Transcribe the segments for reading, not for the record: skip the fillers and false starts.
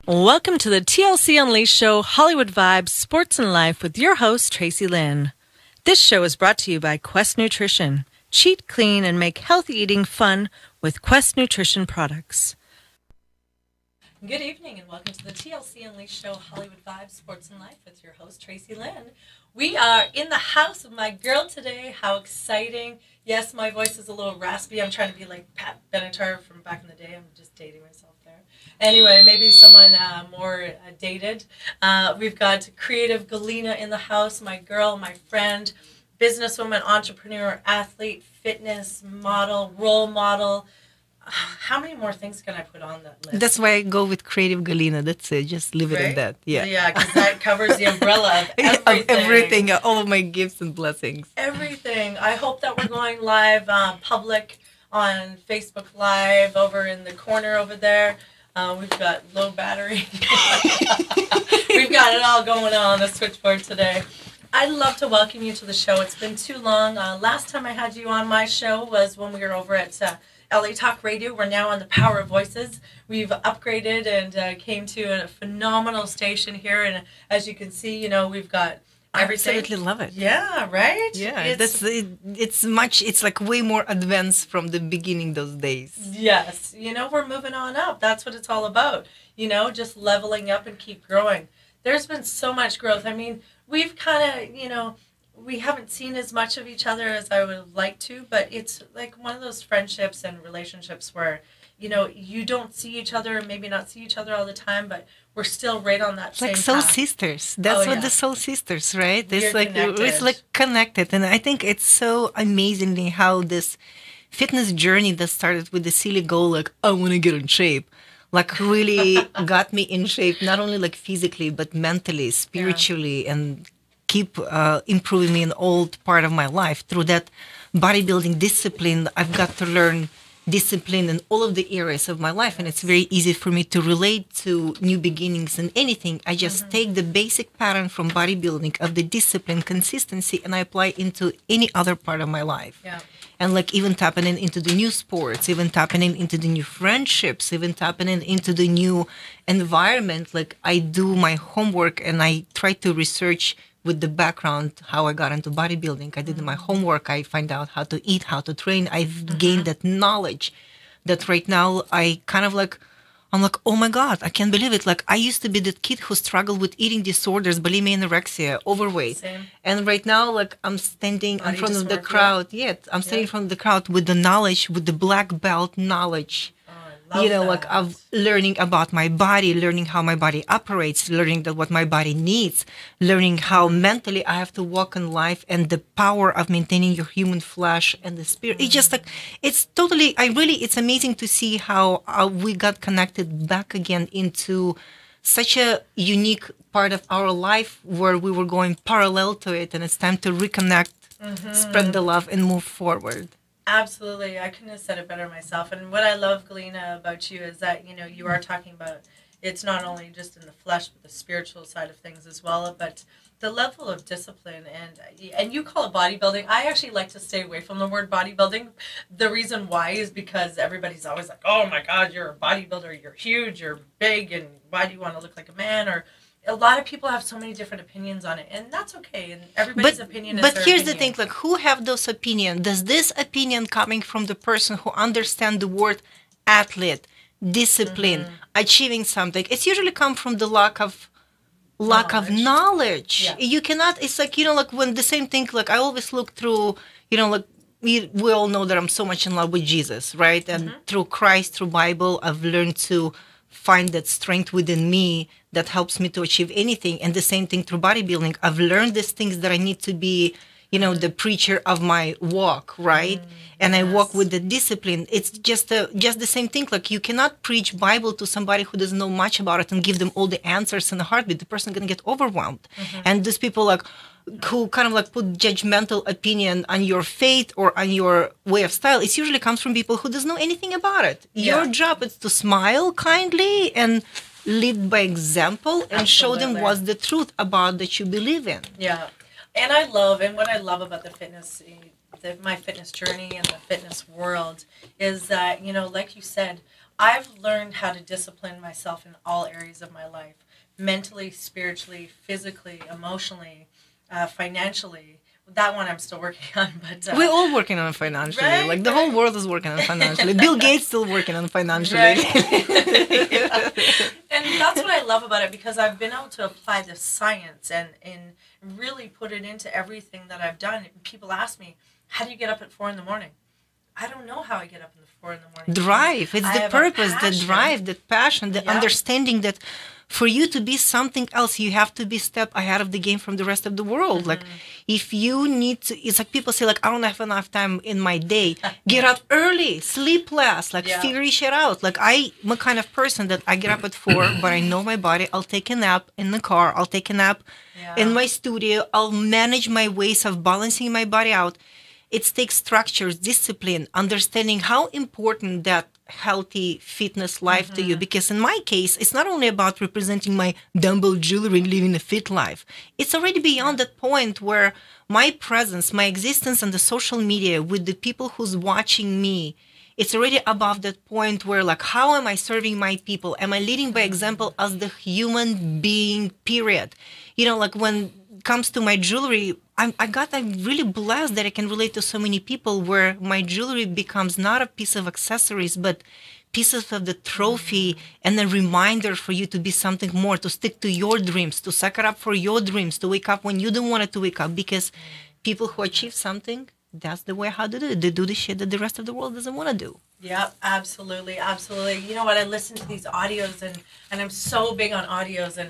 Welcome to the TLC Unleashed Show, Hollywood Vibes, Sports and Life with your host, Tracy Lynn. This show is brought to you by Quest Nutrition. Cheat clean and make healthy eating fun with Quest Nutrition products. Good evening and welcome to the TLC Unleashed Show, Hollywood Vibes, Sports and Life with your host, Tracy Lynn. We are in the house with my girl today. How exciting. Yes, my voice is a little raspy. I'm trying to be like Pat Benatar from back in the day. I'm just dating myself there. Anyway, maybe someone more dated. We've got creative Galina in the house, my girl, my friend, businesswoman, entrepreneur, athlete, fitness model, role model. How many more things can I put on that list? That's why I go with creative Galina. That's it. Just leave it at that. Yeah. Yeah, because that covers the umbrella of everything. Of everything. All of my gifts and blessings. Everything. I hope that we're going live public on Facebook Live over in the corner over there. We've got low battery. We've got it all going on the switchboard today. I'd love to welcome you to the show. It's been too long. Last time I had you on my show was when we were over at LA Talk Radio. We're now on the Power of Voices. We've upgraded and came to a phenomenal station here. And as you can see, you know, we've got everything. I absolutely love it. Yeah, right? Yeah, it's like way more advanced from the beginning those days. Yes. You know, we're moving on up. That's what it's all about. You know, just leveling up and keep growing. There's been so much growth. I mean, we've kind of, you know, we haven't seen as much of each other as I would have liked to, but it's like one of those friendships and relationships where, you know, you don't see each other, maybe not see each other all the time, but we're still right on that same like soul path. Sisters. That's what the soul sisters, right? It's like connected. It's like connected, and I think it's so amazingly how this fitness journey that started with the silly goal, like I want to get in shape, like really got me in shape, not only like physically but mentally, spiritually, and keep improving me in all part of my life. Through that bodybuilding discipline, I've got to learn discipline in all of the areas of my life, and it's very easy for me to relate to new beginnings in anything. I just take the basic pattern from bodybuilding of the discipline, consistency, and I apply into any other part of my life. Yeah. And like even tapping into the new sports, even tapping into the new friendships, even tapping into the new environment. Like I do my homework and I try to research with the background how I got into bodybuilding. I did my homework. I find out how to eat, how to train. I've gained that knowledge that right now I kind of like, I'm like, oh my God, I can't believe it. Like I used to be that kid who struggled with eating disorders, bulimia, anorexia, overweight. Same. And right now, like I'm standing in front of the dysmorphia. crowd. I'm standing in front of the crowd with the knowledge, with the black belt knowledge. You know, like of learning about my body, learning how my body operates, learning that what my body needs, learning how mentally I have to walk in life and the power of maintaining your human flesh and the spirit. It's just like, it's totally, it's amazing to see how we got connected back again into such a unique part of our life where we were going parallel to it, and it's time to reconnect, spread the love, and move forward. Absolutely. I couldn't have said it better myself. And what I love, Galina, about you is that, you know, you are talking about it's not only just in the flesh, but the spiritual side of things as well. But the level of discipline and you call it bodybuilding. I actually like to stay away from the word bodybuilding. The reason why is because everybody's always like, oh my God, you're a bodybuilder. You're huge. You're big. And why do you want to look like a man? Or a lot of people have so many different opinions on it, and that's okay. And everybody's opinion is their But here's opinion. the thing, like, who have those opinions? Does this opinion coming from the person who understands the word athlete, discipline, achieving something? It's usually come from the lack of knowledge. Yeah. You cannot, it's like, you know, like when the same thing, like I always look through, you know, like we all know that I'm so much in love with Jesus, right? And through Christ, through Bible, I've learned to find that strength within me that helps me to achieve anything. And the same thing through bodybuilding. I've learned these things that I need to be, you know, the preacher of my walk, right? And I walk with the discipline. It's just the same thing. Like you cannot preach Bible to somebody who doesn't know much about it and give them all the answers in a heartbeat. The person going to get overwhelmed. And these people like who kind of like put judgmental opinion on your faith or on your way of style, it usually comes from people who doesn't know anything about it. Your job is to smile kindly and lead by example and show them what's the truth about that you believe in. Yeah. And what I love about the fitness, my fitness journey and the fitness world is that, you know, like you said, I've learned how to discipline myself in all areas of my life, mentally, spiritually, physically, emotionally, financially. That one I'm still working on, but We're all working on it financially. Right, Like the whole world is working on it financially. Bill Gates still working on it financially. Right. Yeah. And that's what I love about it, because I've been able to apply the science and really put it into everything that I've done. People ask me, how do you get up at 4 a.m? I don't know how I get up in the 4 a.m. Drive. It's I the have a purpose, the passion. drive, the passion, the Yeah. understanding that for you to be something else, you have to be step ahead of the game from the rest of the world. Like if you need to, it's like people say like, I don't have enough time in my day. Get up early, sleep less, like Yeah. figure shit out. Like I'm a kind of person that I get up at 4, but I know my body. I'll take a nap in the car. I'll take a nap in my studio. I'll manage my ways of balancing my body out. It takes structures, discipline, understanding how important that healthy fitness life to you. Because in my case, it's not only about representing my dumbbell jewelry and living a fit life. It's already beyond that point where my presence, my existence on the social media with the people who's watching me, it's already above that point where like, how am I serving my people? Am I leading by example as the human being, period? You know, like when it comes to my jewelry, I'm really blessed that I can relate to so many people where my jewelry becomes not a piece of accessories, but pieces of the trophy and a reminder for you to be something more, to stick to your dreams, to suck it up for your dreams, to wake up when you don't want it to wake up. Because people who achieve something, that's the way how to do it. They do the shit that the rest of the world doesn't want to do. Yeah, absolutely, absolutely. You know what? I listen to these audios, and I'm so big on audios, and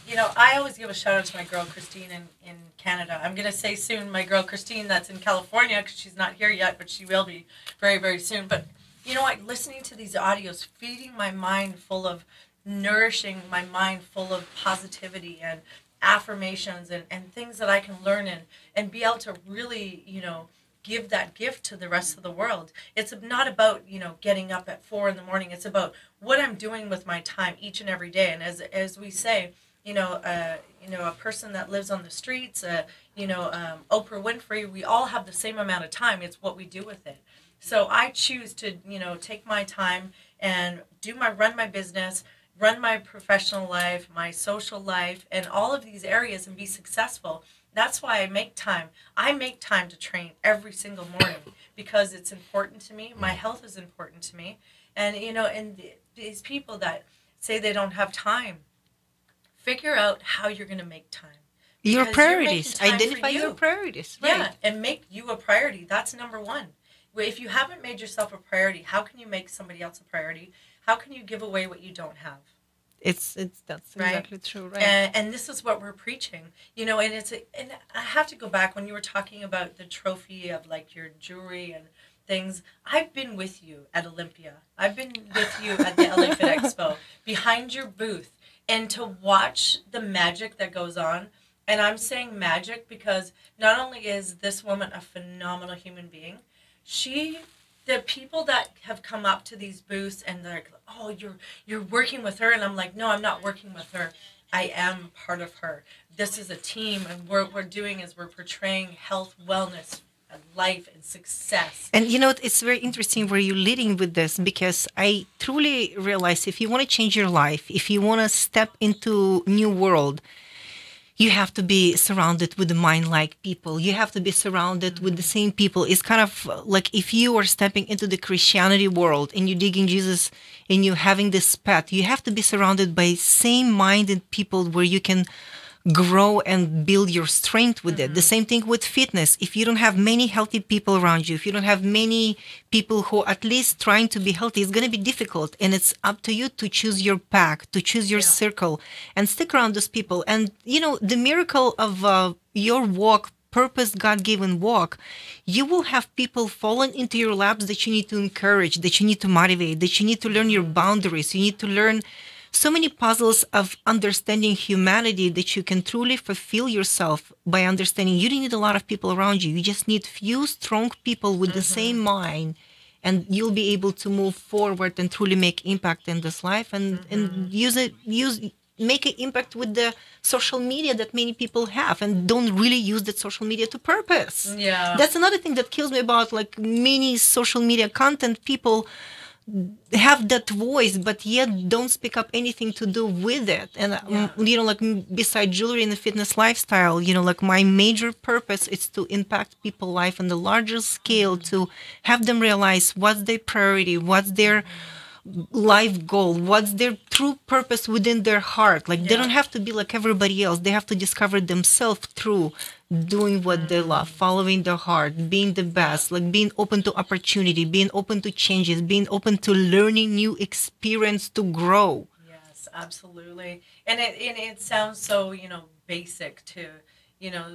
you know, I always give a shout out to my girl Christine in Canada. I'm gonna say soon my girl Christine that's in California, because she's not here yet, but she will be very, very soon. But you know what? Listening to these audios, feeding my mind full of nourishing my mind full of positivity and affirmations and things that I can learn and be able to really, you know, give that gift to the rest of the world. It's not about, you know, getting up at 4 a.m. It's about what I'm doing with my time each and every day. And as we say, you know, a person that lives on the streets, Oprah Winfrey, we all have the same amount of time. It's what we do with it. So I choose to, you know, take my time and run my business, run my professional life, my social life, and all of these areas and be successful. That's why I make time. I make time to train every single morning because it's important to me. My health is important to me. And, you know, and these people that say they don't have time, figure out how you're going to make time. Your Because priorities. you're making time Identify for your you. priorities. Right. Yeah, and make you a priority. That's number one. If you haven't made yourself a priority, how can you make somebody else a priority? How can you give away what you don't have? That's Right? exactly true, right? And this is what we're preaching, you know. And and I have to go back when you were talking about the trophy of like your jewelry and things. I've been with you at Olympia. I've been with you at the LA Fit Expo, behind your booth, and to watch the magic that goes on. And I'm saying magic because not only is this woman a phenomenal human being, the people that have come up to these booths and they're like, oh, you're working with her, and I'm like, no, I'm not working with her. I am part of her. This is a team, and what we're doing is we're portraying health, wellness, and life, and success. And you know, it's very interesting where you're leading with this, because I truly realize if you want to change your life, if you want to step into new world, you have to be surrounded with mind-like people. You have to be surrounded with the same people. It's kind of like if you are stepping into the Christianity world and you're digging Jesus and you're having this path, you have to be surrounded by same-minded people where you can grow and build your strength with it. The same thing with fitness. If you don't have many healthy people around you, if you don't have many people who are at least trying to be healthy, it's going to be difficult. And it's up to you to choose your pack, to choose your circle, and stick around those people. And, you know, the miracle of your walk, purpose, God-given walk, you will have people falling into your laps that you need to encourage, that you need to motivate, that you need to learn your boundaries. You need to learn so many puzzles of understanding humanity that you can truly fulfill yourself by understanding you don't need a lot of people around you. You just need few strong people with the same mind, and you'll be able to move forward and truly make impact in this life and make an impact with the social media that many people have and don't really use that social media to purpose. Yeah. That's another thing that kills me about like many social media content people have that voice, but yet don't speak up anything to do with it. And like beside jewelry and the fitness lifestyle, like my major purpose is to impact people's life on the larger scale, to have them realize what's their priority, what's their life goal, what's their true purpose within their heart. Like they don't have to be like everybody else. They have to discover themselves through doing what they love, following their heart, being the best, like being open to opportunity, being open to changes, being open to learning new experience to grow. Yes, absolutely. And it sounds so, basic to,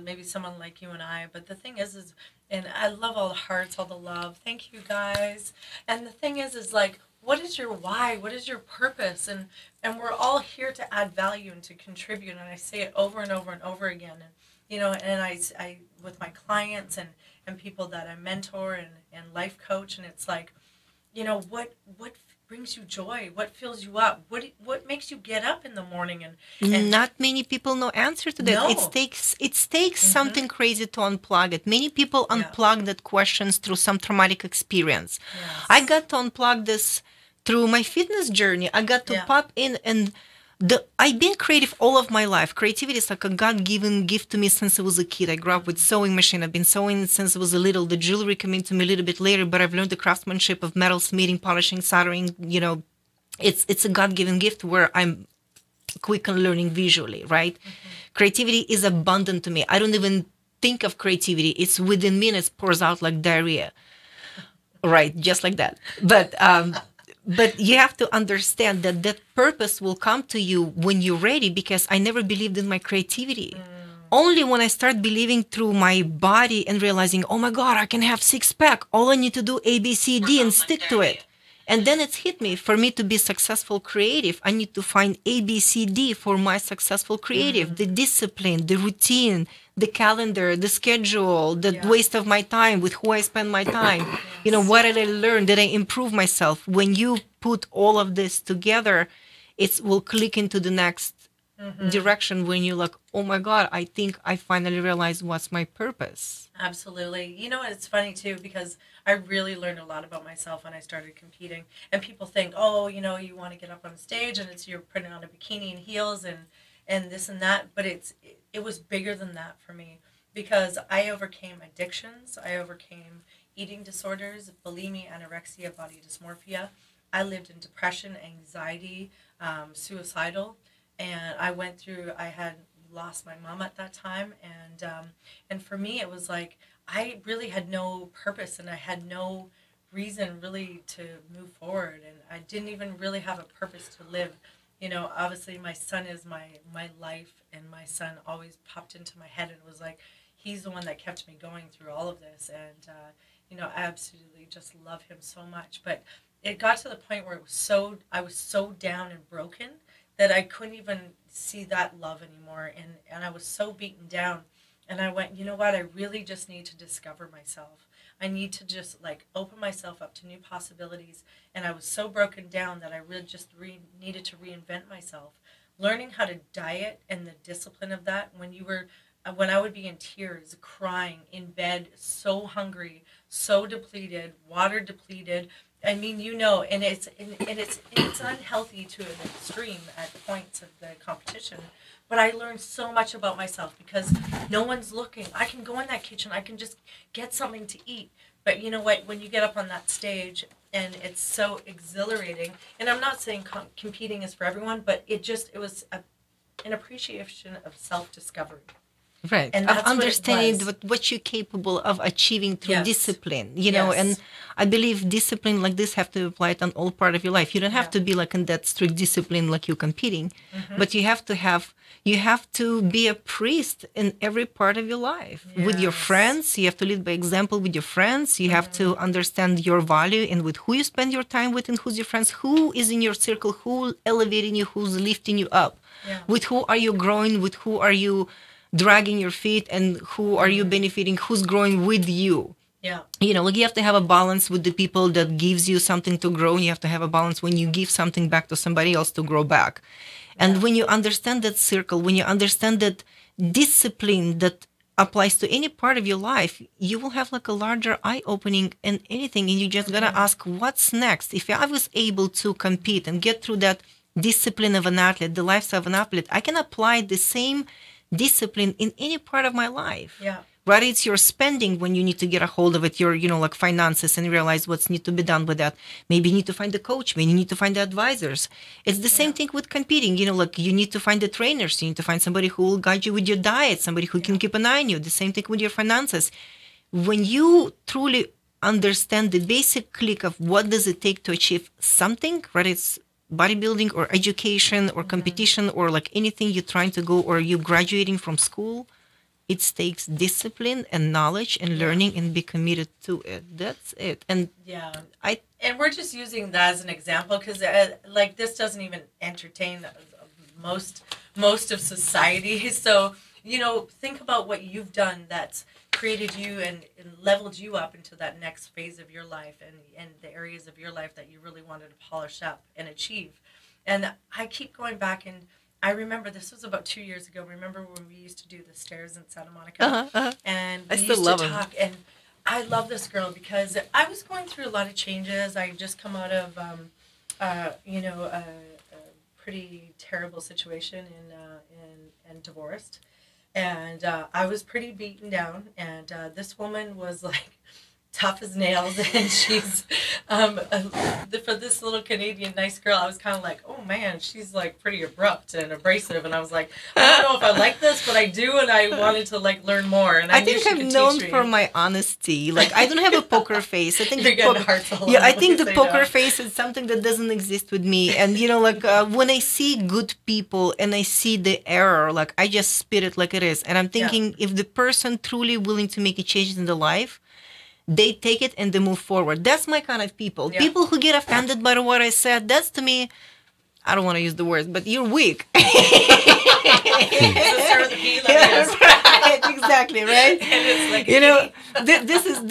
maybe someone like you and I, but the thing is, and I love all the hearts, all the love. Thank you guys. And the thing is like, what is your why? What is your purpose? And we're all here to add value and to contribute. And I say it over and over and over again. And, and I with my clients and people that I mentor and life coach, and it's like, what brings you joy? What fills you up? What makes you get up in the morning? And not many people know answer to that. No. It takes something crazy to unplug it. Many people unplug that questions through some traumatic experience. Yes. I got to unplug this through my fitness journey. I got to pop in, and I've been creative all of my life. Creativity is like a God-given gift to me since I was a kid. I grew up with sewing machine. I've been sewing since I was a little. The jewelry came into me a little bit later, but I've learned the craftsmanship of metal smithing, polishing, soldering. It's a God-given gift where I'm quick on learning visually, right? Creativity is abundant to me. I don't even think of creativity. It's within me and it pours out like diarrhea. Right, just like that. But you have to understand that purpose will come to you when you're ready, because I never believed in my creativity. Only when I start believing through my body and realizing, oh my God, I can have six-pack. All I need to do A, B, C, D and stick to it. And then it's hit me. For me to be successful creative, I need to find A, B, C, D for my successful creative. The discipline, the routine, the calendar, the schedule, the waste of my time, with who I spend my time. What did I learn? Did I improve myself? When you put all of this together, it will click into the next direction when you're like, oh my God, I think I finally realized what's my purpose. Absolutely. It's funny too, because I really learned a lot about myself when I started competing. And people think, oh, you want to get up on stage and you're putting on a bikini and heels and this and that. But it was bigger than that for me, because I overcame addictions. I overcame eating disorders, bulimia, anorexia, body dysmorphia. I lived in depression, anxiety, suicidal. And I had lost my mom at that time. And for me, it was like, I really had no purpose and I had no reason really to move forward. And I didn't even really have a purpose to live. Obviously my son is my life, and my son always popped into my head, and it was like, he's the one that kept me going through all of this. And, I absolutely just love him so much. But it got to the point where I was so down and broken that I couldn't even see that love anymore. And I was so beaten down. And I went, you know what? I really just need to discover myself. I need to just open myself up to new possibilities. And I was so broken down that I really just needed to reinvent myself. Learning how to diet and the discipline of that, when I would be in tears, crying in bed, so hungry, so depleted, water depleted. I mean, and it's unhealthy to an extreme at points of the competition. But I learned so much about myself because no one's looking. I can go in that kitchen. I can just get something to eat. But you know what? When you get up on that stage, and it's so exhilarating. And I'm not saying competing is for everyone, but it was an appreciation of self-discovery. Right. And of understanding what you're capable of achieving through discipline, and I believe discipline like this have to apply it on all part of your life. You don't have to be in that strict discipline like you're competing, but you have to be a priest in every part of your life. With your friends. You have to lead by example with your friends. You have to understand your value and with who you spend your time with and who's your friends, who is in your circle, who elevating you, who's lifting you up, with who are you growing, with who are you dragging your feet, and who are you benefiting, who's growing with you. You have to have a balance with the people that gives you something to grow, and you have to have a balance when you give something back to somebody else to grow back. And when you understand that circle, when you understand that discipline, that applies to any part of your life, you will have like a larger eye opening in anything, and you just gotta ask what's next. If I was able to compete and get through that discipline of an athlete, the lifestyle of an athlete, I can apply the same discipline in any part of my life. Yeah. Right? It's your spending when you need to get a hold of it, your, like finances, and realize what's need to be done with that. Maybe you need to find the coach, maybe you need to find the advisors. It's the same thing with competing, like you need to find the trainers, you need to find somebody who will guide you with your diet, somebody who can keep an eye on you. The same thing with your finances. When you truly understand the basic click of what does it take to achieve something, right? It's bodybuilding or education or competition or like anything you're trying to go, or you graduating from school, it takes discipline and knowledge and learning and be committed to it. That's it. And and we're just using that as an example because like this doesn't even entertain most of society. So, think about what you've done that's created you and leveled you up into that next phase of your life and the areas of your life that you really wanted to polish up and achieve. And I keep going back, and I remember this was about 2 years ago. Remember when we used to do the stairs in Santa Monica? And we used to talk. And I love this girl because I was going through a lot of changes. I had just come out of, a pretty terrible situation and divorced. And I was pretty beaten down. And this woman was like tough as nails, and she's for this little Canadian nice girl, I was kind of like, oh man, she's like pretty abrupt and abrasive, and I was like, I don't know if I like this, but I do, and I wanted to like learn more. And I think I'm known for my honesty. Like I don't have a poker face. I think I think the poker face is something that doesn't exist with me. And when I see good people and I see the error, like I just spit it like it is. And I'm thinking if the person truly willing to make a change in their life, they take it and they move forward. That's my kind of people. Yeah. People who get offended by what I said, that's to me, I don't want to use the words, but you're weak. Exactly, right? And it's like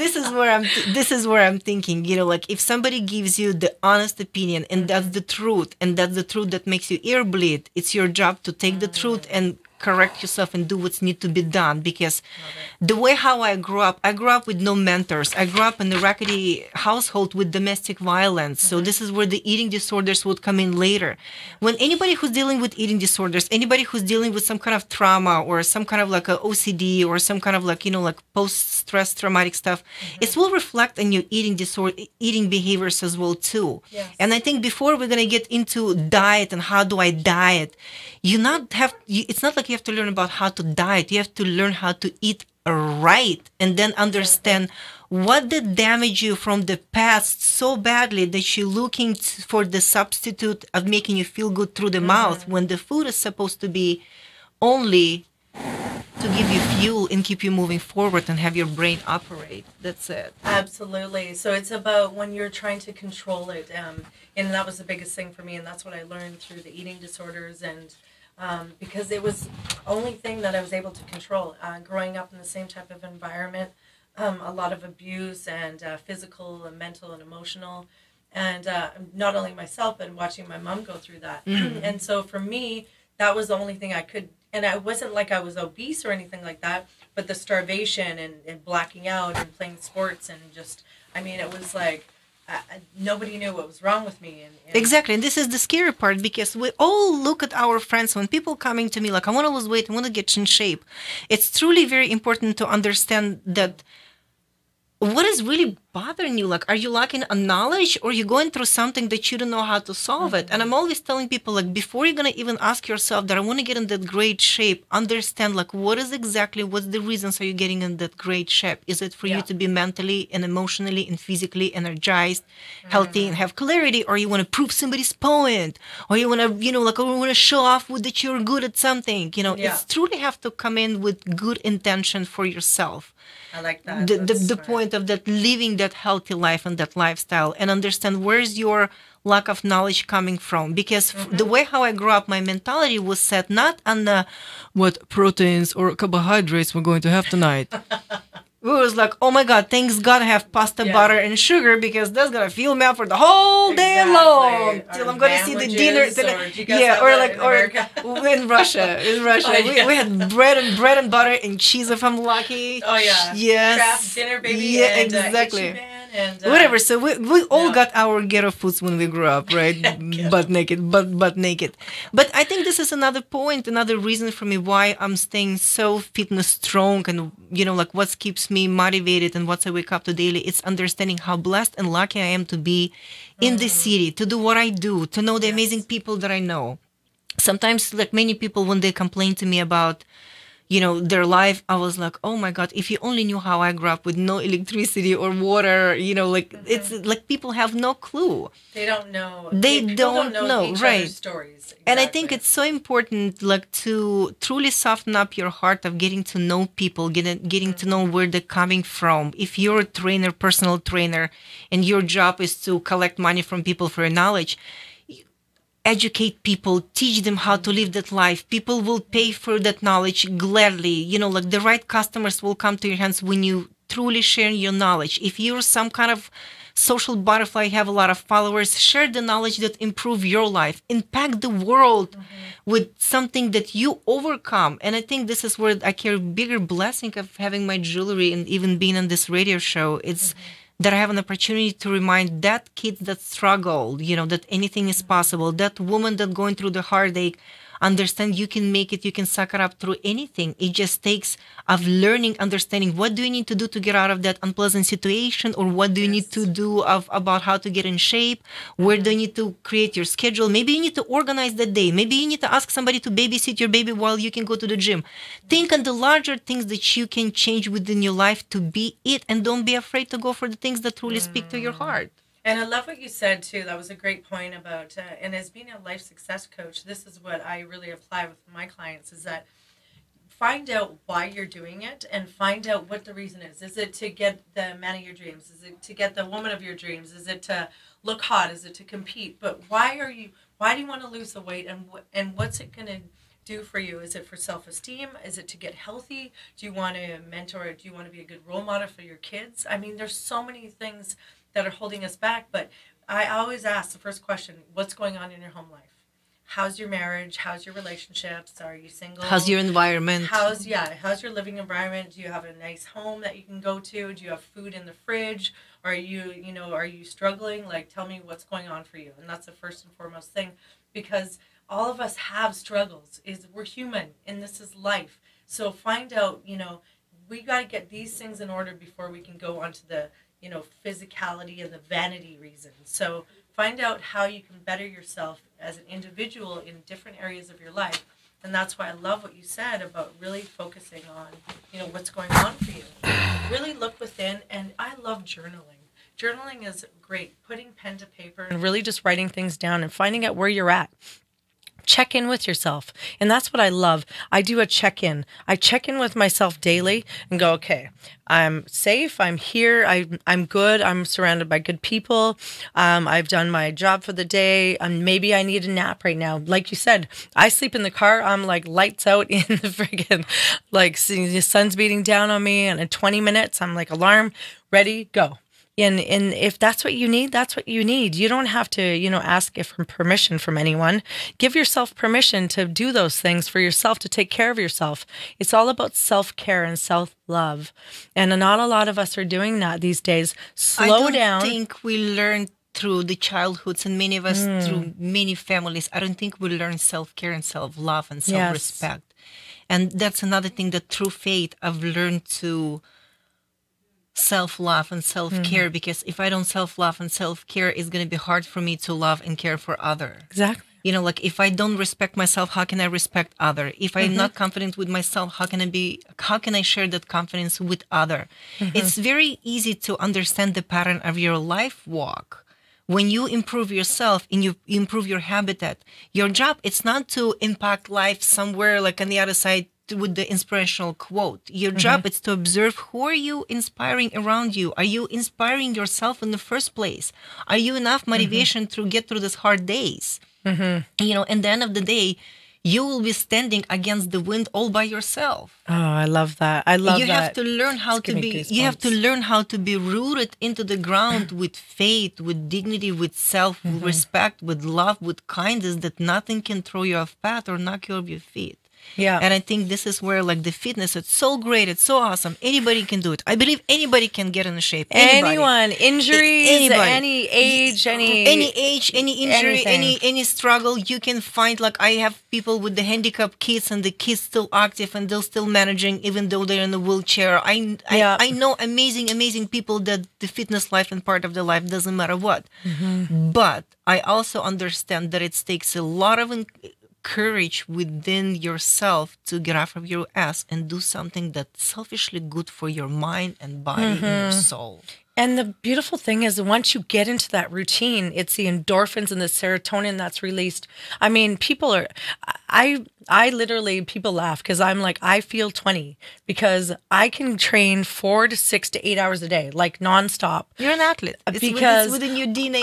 this is where I'm thinking, like if somebody gives you the honest opinion and that's the truth, and that's the truth that makes you ear bleed, it's your job to take the truth and correct yourself and do what's need to be done. Because the way how I grew up with no mentors. I grew up in a rackety household with domestic violence. So this is where the eating disorders would come in later. When anybody who's dealing with eating disorders, anybody who's dealing with some kind of trauma or some kind of like a OCD or some kind of like, like post-stress traumatic stuff, it will reflect on your eating behaviors as well too. Yes. And I think before we're going to get into diet and how do I diet, it's not like you have to learn about how to diet. You have to learn how to eat right, and then understand what did damage you from the past so badly that you're looking for the substitute of making you feel good through the mouth, when the food is supposed to be only to give you fuel and keep you moving forward and have your brain operate. That's it. Absolutely. So it's about when you're trying to control it. And that was the biggest thing for me. And that's what I learned through the eating disorders. And because it was the only thing that I was able to control. Growing up in the same type of environment, a lot of abuse and physical and mental and emotional. And not only myself, but watching my mom go through that. And so for me, that was the only thing I could. And I wasn't like I was obese or anything like that, but the starvation and blacking out and playing sports and just, it was like nobody knew what was wrong with me. And exactly. And this is the scary part, because we all look at our friends when people coming to me like, I want to lose weight, I want to get in shape. It's truly very important to understand that what is really bothering you. Like, are you lacking a knowledge, or you're going through something that you don't know how to solve it? And I'm always telling people, like, before you're going to even ask yourself that I want to get in that great shape, understand, like, what's the reasons are you getting in that great shape? Is it for you to be mentally and emotionally and physically energized, healthy, and have clarity? Or you want to prove somebody's point? Or you want to, or want to show off with that you're good at something? It's truly have to come in with good intention for yourself. I like that. The point of that, living that healthy life and that lifestyle, and understand where's your lack of knowledge coming from. Because the way how I grew up, my mentality was set not on the what proteins or carbohydrates we're going to have tonight. we was like, oh my God, thanks God I have pasta, butter, and sugar because that's gonna fill me up for the whole day long till I'm gonna see the dinner. Or in Russia, we had bread and butter and cheese if I'm lucky. Oh yeah, yes, Kraft dinner, baby. Yeah, and, exactly. And, whatever. So we all got our ghetto foods when we grew up, right? butt naked. But I think this is another point, another reason for me why I'm staying so fitness strong, and like what keeps me motivated and what I wake up to daily. It's understanding how blessed and lucky I am to be in this city, to do what I do, to know the amazing people that I know. Sometimes, like many people, when they complain to me about their life, I was like, oh my God, if you only knew how I grew up with no electricity or water, it's like people have no clue. They don't know. They don't know, each right? other's stories. Exactly. And I think it's so important, like, to truly soften up your heart of getting to know people, getting to know where they're coming from. If you're a trainer, personal trainer, and your job is to collect money from people for your knowledge, educate people, teach them how to live that life. People will pay for that knowledge gladly. Like the right customers will come to your hands when you truly share your knowledge. If you're some kind of social butterfly, have a lot of followers, share the knowledge that improve your life, impact the world with something that you overcome. And I think this is where I carry bigger blessing of having my jewelry and even being on this radio show. It's that I have an opportunity to remind that kid that struggled, that anything is possible. That woman that going through the heartache, understand you can make it, you can suck it up through anything. It just takes of learning, understanding what do you need to do to get out of that unpleasant situation, or what do you need to do about how to get in shape, where do you need to create your schedule. Maybe you need to organize that day. Maybe you need to ask somebody to babysit your baby while you can go to the gym. Think on the larger things that you can change within your life to be it, and don't be afraid to go for the things that truly speak to your heart. And I love what you said, too. That was a great point about, and as being a life success coach, this is what I really apply with my clients, is that find out why you're doing it and find out what the reason is. Is it to get the man of your dreams? Is it to get the woman of your dreams? Is it to look hot? Is it to compete? But why do you want to lose the weight, and what's it going to do for you? Is it for self-esteem? Is it to get healthy? Do you want to mentor? Do you want to be a good role model for your kids? I mean, there's so many things that are holding us back, but I always ask the first question, what's going on in your home life? How's your marriage? How's your relationships? Are you single? How's your environment? How's your living environment? Do you have a nice home that you can go to? Do you have food in the fridge? Are you struggling? Like, tell me what's going on for you. And that's the first and foremost thing, because all of us have struggles. We're human, and this is life. So find out, we got to get these things in order before we can go onto the physicality and the vanity reasons. So find out how you can better yourself as an individual in different areas of your life. And that's why I love what you said about really focusing on, what's going on for you. Really look within, and I love journaling. Journaling is great. Putting pen to paper and really just writing things down and finding out where you're at. Check in with yourself. And that's what I love. I do a check-in. I check in with myself daily and go, okay, I'm safe. I'm here. I'm good. I'm surrounded by good people. I've done my job for the day. Maybe I need a nap right now. Like you said, I sleep in the car. I'm like lights out in the friggin', like the sun's beating down on me. And in 20 minutes, I'm like alarm, ready, go. And if that's what you need, that's what you need. You don't have to, ask for permission from anyone. Give yourself permission to do those things for yourself, to take care of yourself. It's all about self-care and self-love. And not a lot of us are doing that these days. Slow down. I don't think we learn through the childhoods, and many of us through many families. I don't think we learn self-care and self-love and self-respect. Yes. And that's another thing that through faith I've learned to self-love and self-care, because if I don't self-love and self-care, it's going to be hard for me to love and care for others. Exactly. Like if I don't respect myself, how can I respect other? If I'm not confident with myself, how can I share that confidence with other? It's very easy to understand the pattern of your life walk. When you improve yourself and you improve your habitat, your job, it's not to impact life somewhere like on the other side with the inspirational quote. Your job is to observe who are you inspiring around you. Are you inspiring yourself in the first place? Are you enough motivation to get through these hard days? And at the end of the day, you will be standing against the wind all by yourself. Oh, I love that. I love that. You have to learn how to be. You have to learn how to be rooted into the ground with faith, with dignity, with self-respect, with love, with kindness. That nothing can throw you off path or knock you off your feet. Yeah. And I think this is where like the fitness, it's so great, it's so awesome. Anybody can do it. I believe anybody can get into shape. Anyone, injuries, any age, any injury, any struggle, you can find. Like I have people with the handicapped kids and the kids still active and they're still managing even though they're in a wheelchair. I know amazing people that the fitness life and part of their life doesn't matter what. But I also understand that it takes a lot of courage within yourself to get off of your ass and do something that's selfishly good for your mind and body and your soul. And the beautiful thing is once you get into that routine, it's the endorphins and the serotonin that's released. I mean, people are, I literally, people laugh because I'm like, I feel 20 because I can train 4 to 6 to 8 hours a day, like nonstop. You're an athlete. Because it's within your DNA.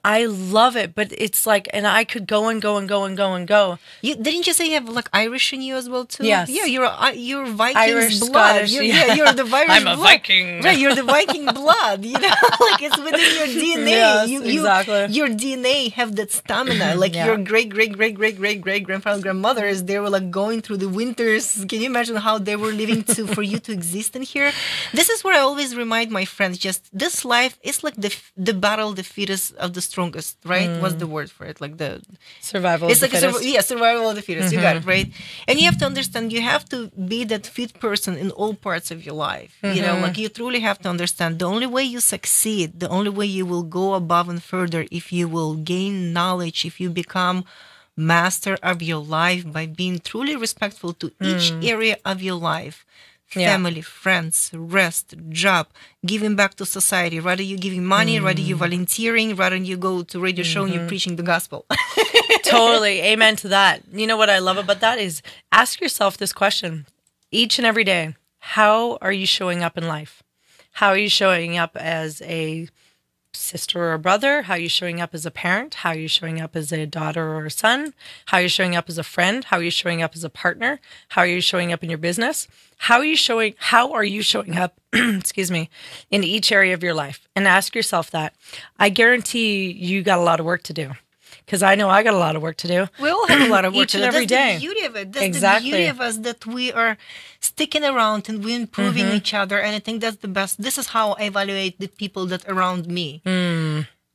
I love it, but it's like, and I could go and go and go and go and go. Didn't you say you have like Irish in you as well too? Yes. Yeah, you're Viking Irish, blood. Scottish, you're the Irish I'm blood. a Viking. Right, you're the Viking blood. You know, like it's within your DNA. Yes, exactly. Your DNA have that stamina. Like your great grandmothers, they were like going through the winters. Can you imagine how they were living for you to exist in here? This is where I always remind my friends, just this life is like the battle, the fittest of the strongest, right? What's the word for it? Like the survival it's of the like fittest. Survival of the fittest. You got it, right? And you have to understand, you have to be that fit person in all parts of your life. You know, like you truly have to understand the only way you succeed, the only way you will go above and further, if you will gain knowledge, if you become master of your life by being truly respectful to each area of your life. Family, friends, rest, job, giving back to society. Rather you giving money, rather you volunteering, rather you go to radio show and you're preaching the gospel. Totally. Amen to that. You know what I love about that is ask yourself this question each and every day. How are you showing up in life? How are you showing up as a sister or a brother? How are you showing up as a parent? How are you showing up as a daughter or a son? How are you showing up as a friend? How are you showing up as a partner? How are you showing up in your business? How are you showing up, excuse me, in each area of your life? And ask yourself that. I guarantee you got a lot of work to do. Because I know I got a lot of work to do. We all have a lot of work each to and do. every day. That's the beauty of it. That's the beauty of us, that we are sticking around and we're improving each other. And I think that's the best. This is how I evaluate the people that are around me.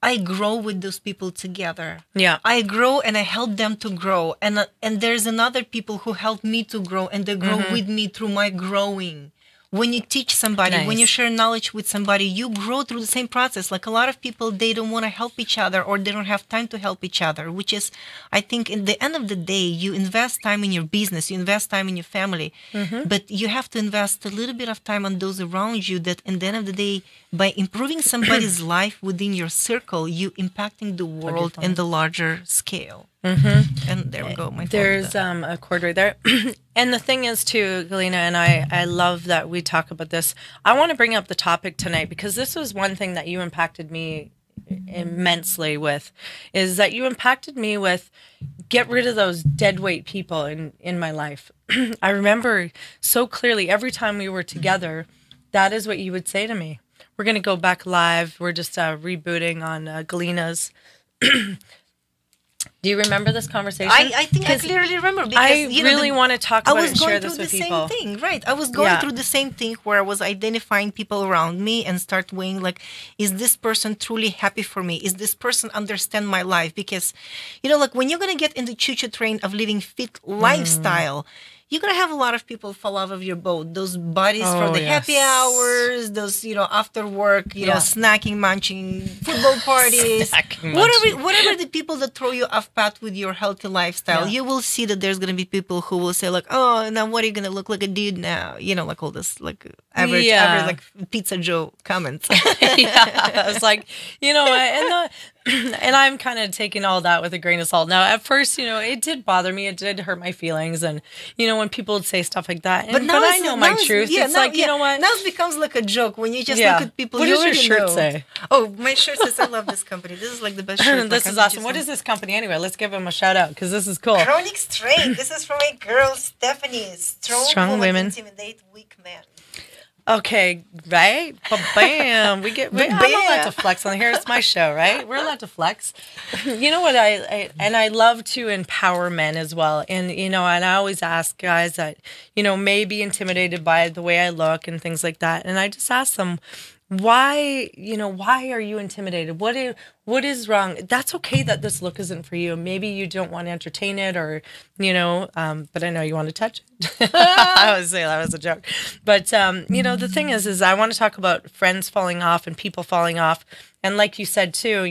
I grow with those people together. Yeah. I grow and I help them to grow. And there's another people who help me to grow and they grow with me through my growing. When you teach somebody, when you share knowledge with somebody, you grow through the same process. Like a lot of people, they don't want to help each other or they don't have time to help each other, which is, I think, in the end of the day, you invest time in your business, you invest time in your family, but you have to invest a little bit of time on those around you that in the end of the day, by improving somebody's life within your circle, you impacting the world in the larger scale. And there we go. There's a chord right there. And the thing is too, Galina, and I love that we talk about this. I want to bring up the topic tonight because this was one thing that you impacted me immensely with, is that you impacted me with get rid of those dead weight people in my life. I remember so clearly every time we were together, that is what you would say to me. We're going to go back live. We're just rebooting on Galina's. Do you remember this conversation? I think I clearly remember because I really want to talk about it and share this with people. I was going through the same thing, right? I was going through the same thing where I was identifying people around me and start weighing like, is this person truly happy for me? Is this person understand my life? Because, you know, like when you're going to get in the choo-choo train of living fit lifestyle, you're going to have a lot of people fall off of your boat. Those buddies for the happy hours, those, you know, after work, you know, snacking, munching, football parties, whatever the people that throw you off path with your healthy lifestyle, you will see that there's going to be people who will say like, oh, now what are you going to look like a dude now? You know, like all this like average like Pizza Joe comments. It's like, you know, and And I'm kind of taking all that with a grain of salt. Now, at first, it did bother me. It did hurt my feelings. And, when people would say stuff like that. But I know my truth. It's like, you know what? Now it becomes like a joke when you just look at people. What does your shirt say? Oh, my shirt says, I love this company. This is like the best shirt. This is awesome. What is this company anyway? Let's give them a shout out because this is cool. Chronic Strength. This is from a girl, Stephanie. Strong women intimidate weak men. Okay, right? Bam. I'm allowed to flex on here. It's my show, right? We're allowed to flex. You know what? I love to empower men as well. And, and I always ask guys that, may be intimidated by the way I look and things like that. And I just ask them, why are you intimidated? What is wrong? That's okay that this look isn't for you. Maybe you don't want to entertain it or, but I know you want to touch it. I would say that was a joke. But, the thing is I want to talk about friends falling off and people falling off. And like you said, too,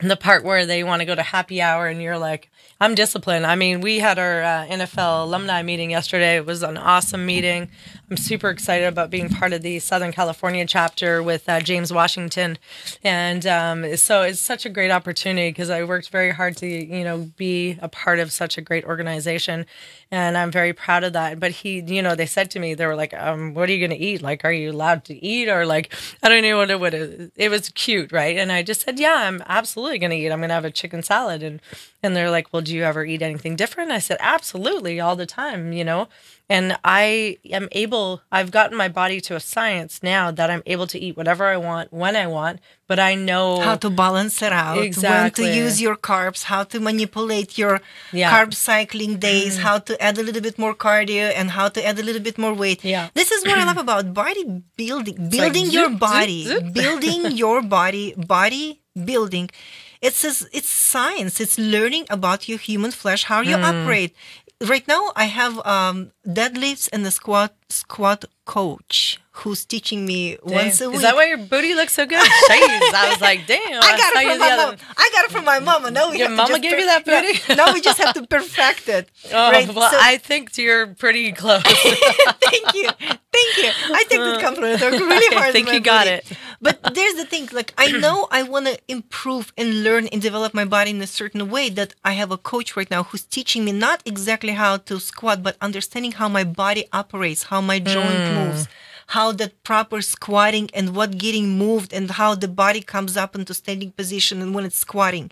the part where they want to go to happy hour and you're like, I'm disciplined. I mean, we had our NFL alumni meeting yesterday. It was an awesome meeting. I'm super excited about being part of the Southern California chapter with James Washington. And so it's such a great opportunity because I worked very hard to, be a part of such a great organization. And I'm very proud of that. But they said to me, they were like, what are you going to eat? Like, are you allowed to eat? Or like, I don't know what it would. It was cute, right? And I just said, yeah, I'm absolutely going to eat. I'm going to have a chicken salad. And they're like, well, do you ever eat anything different? I said, absolutely, all the time, And I've gotten my body to a science now that I'm able to eat whatever I want, when I want, but I know how to balance it out, exactly. When to use your carbs, how to manipulate your carb cycling days, how to add a little bit more cardio and how to add a little bit more weight. Yeah. This is what I love about bodybuilding, building your body, building your body building. It's science. It's learning about your human flesh, how you operate. Right now, I have deadlifts and a squat coach who's teaching me once a week. Is that why your booty looks so good? Jeez, I was like, damn. I got it from my mama. Now your mama gave you that booty? Yeah, now we just have to perfect it. Oh, right? Well, I think you're pretty close. Thank you. I take that compliment. I work really hard. I think you got it. But there's the thing, like I know I want to improve and learn and develop my body in a certain way that I have a coach right now who's teaching me not exactly how to squat, but understanding how my body operates, how my joint moves, how that proper squatting and what getting moved and how the body comes up into standing position and when it's squatting.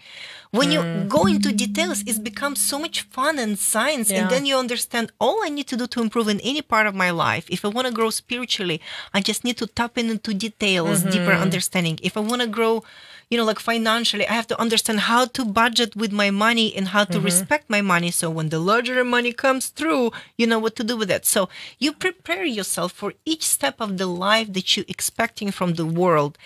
When you go into details, it becomes so much fun and science. And then you understand all I need to do to improve in any part of my life. If I want to grow spiritually, I just need to tap into details, deeper understanding. If I want to grow, like financially, I have to understand how to budget with my money and how to respect my money. So when the larger money comes through, you know what to do with it. So you prepare yourself for each step of the life that you're expecting from the world.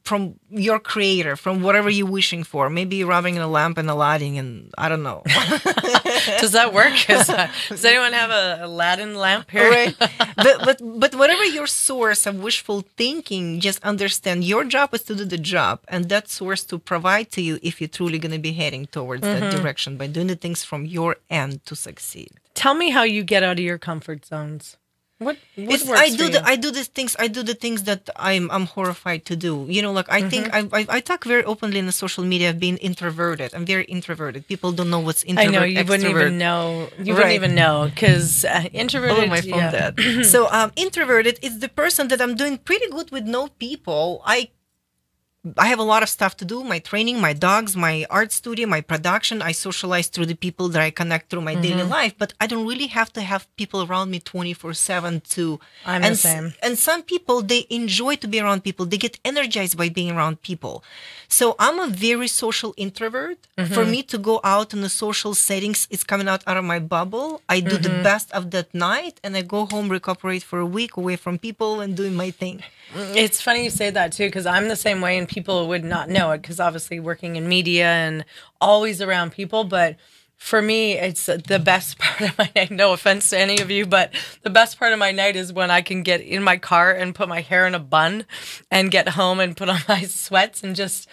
From your creator, from whatever you're wishing for. Maybe rubbing a lamp and Aladdin, and I don't know. Does that work? Does anyone have a Aladdin lamp here? Right. But whatever your source of wishful thinking, just understand your job is to do the job, and that source to provide to you if you're truly going to be heading towards that direction by doing the things from your end to succeed. Tell me how you get out of your comfort zones. What works for you? I do the things that I'm horrified to do. I think I talk very openly in the social media of being introverted. I'm very introverted. People don't know what's introvert. I know you wouldn't even know. You wouldn't even know because introverted. Oh, my phone dead. So introverted is the person that I'm doing pretty good with no people. I have a lot of stuff to do, my training, my dogs, my art studio, my production. I socialize through the people that I connect through my daily life, but I don't really have to have people around me 24/7 to... I'm the same. And some people, they enjoy to be around people. They get energized by being around people. So I'm a very social introvert. For me to go out in the social settings, it's coming out of my bubble. I do the best of that night and I go home, recuperate for a week away from people and doing my thing. It's funny you say that too, because I'm the same way and people would not know it because obviously working in media and always around people. But for me, it's the best part of my night. No offense to any of you, but the best part of my night is when I can get in my car and put my hair in a bun and get home and put on my sweats and just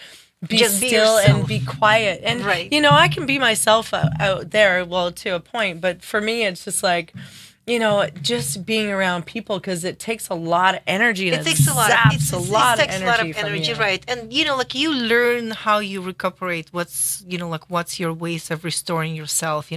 be still and be quiet. And, I can be myself out there, well, to a point. But for me, it's just like... you know, just being around people, because it takes a lot of energy and It takes a lot. zaps a lot It takes of a lot energy of from energy, you. right? And you know, like you learn how you recuperate. What's like what's your ways of restoring yourself.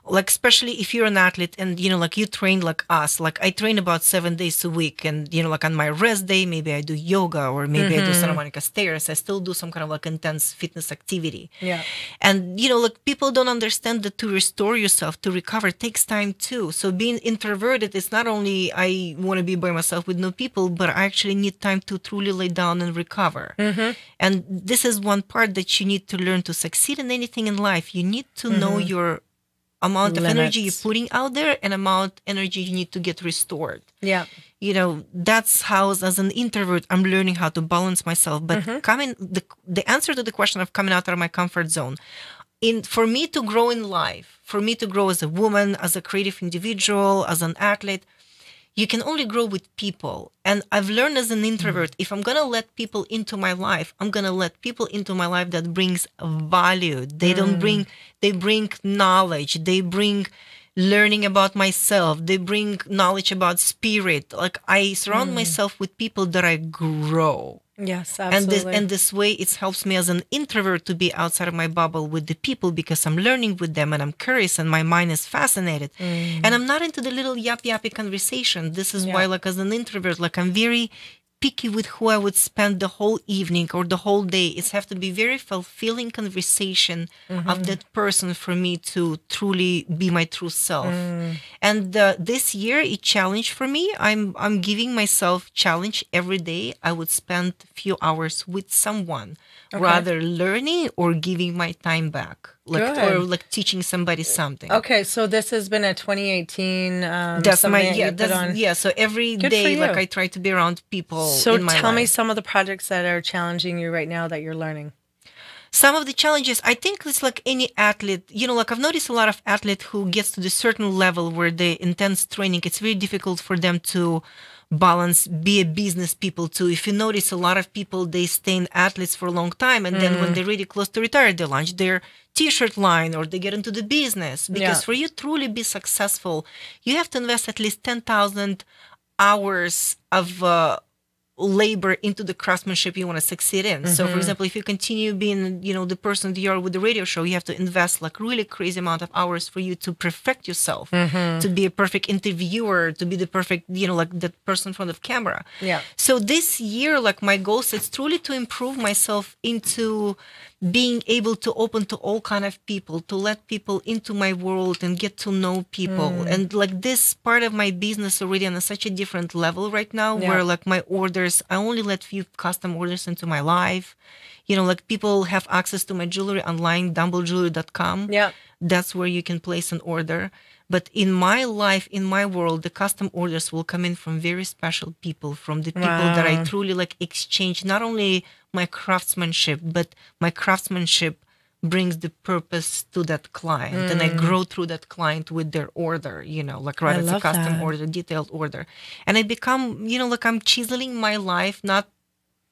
Like especially if you're an athlete and like you train like us. Like I train about 7 days a week, and like on my rest day, maybe I do yoga or maybe I do Santa Monica stairs. I still do some kind of like intense fitness activity. Yeah. And like people don't understand that to restore yourself, to recover, takes time too. So being introverted, it's not only I want to be by myself with no people, but I actually need time to truly lay down and recover. And this is one part that you need to learn to succeed in anything in life. You need to know your amount of energy you're Limits. putting out there and amount energy you need to get restored. Yeah. That's how as an introvert I'm learning how to balance myself. But the answer to the question of coming out of my comfort zone, for me to grow in life, for me to grow as a woman, as a creative individual, as an athlete, you can only grow with people. And I've learned as an introvert, if I'm going to let people into my life, I'm going to let people into my life that brings value. They bring knowledge. They bring learning about myself. They bring knowledge about spirit. Like I surround myself with people that I grow. Yes, absolutely. And this way it helps me as an introvert to be outside of my bubble with the people, because I'm learning with them and I'm curious and my mind is fascinated. And I'm not into the little yappy conversation. This is why, like as an introvert, like I'm very picky with who I would spend the whole evening or the whole day. It's have to be very fulfilling conversation of that person for me to truly be my true self. And this year, a challenge for me. I'm giving myself challenge every day. I would spend a few hours with someone, rather learning or giving my time back, or like teaching somebody something. Okay, so this has been a 2018. That's something my that you put on. So every Good for day, you. like I try to be around people. So in my tell me life. some of the projects that are challenging you right now that you're learning. Some of the challenges, I think it's like any athlete, like I've noticed a lot of athlete who gets to the certain level where they intense training, it's very difficult for them to balance, be a business people too. If you notice, a lot of people, they stay in athletes for a long time, and then when they're really close to retire, they launch their t-shirt line or they get into the business. Because for you to truly be successful, you have to invest at least 10,000 hours of labor into the craftsmanship you want to succeed in. So for example, if you continue being, the person that you are with the radio show, you have to invest like really crazy amount of hours for you to perfect yourself, to be a perfect interviewer, to be the perfect, like that person in front of camera. Yeah. So this year, like my goal is truly to improve myself into being able to open to all kind of people, to let people into my world and get to know people. And like this part of my business already on such a different level right now, where like my orders, I only let few custom orders into my life. Like people have access to my jewelry online, dumbbelljewelry.com. Yeah. That's where you can place an order. But in my life, in my world, the custom orders will come in from very special people, from the people that I truly like exchange, not only my craftsmanship, but my craftsmanship brings the purpose to that client. And I grow through that client with their order, like right, it's a custom order, detailed order. And I become, like I'm chiseling my life, not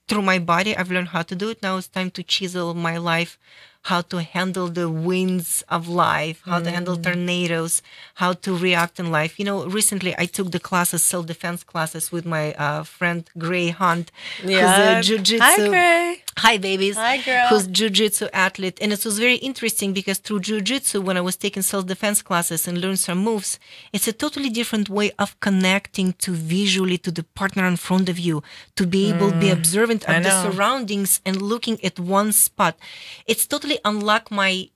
through my body. I've learned how to do it. Now it's time to chisel my life, how to handle the winds of life, how to handle tornadoes, how to react in life. Recently I took the classes, self-defense classes with my friend Gray Hunt, who's a jiu-jitsu. Hi, Gray. Hi, babies. Hi, girl. Who's jiu-jitsu athlete. And it was very interesting because through jiu-jitsu, when I was taking self-defense classes and learned some moves, it's a totally different way of connecting to visually to the partner in front of you, to be able to be observant of the surroundings and looking at one spot. It's totally unlock my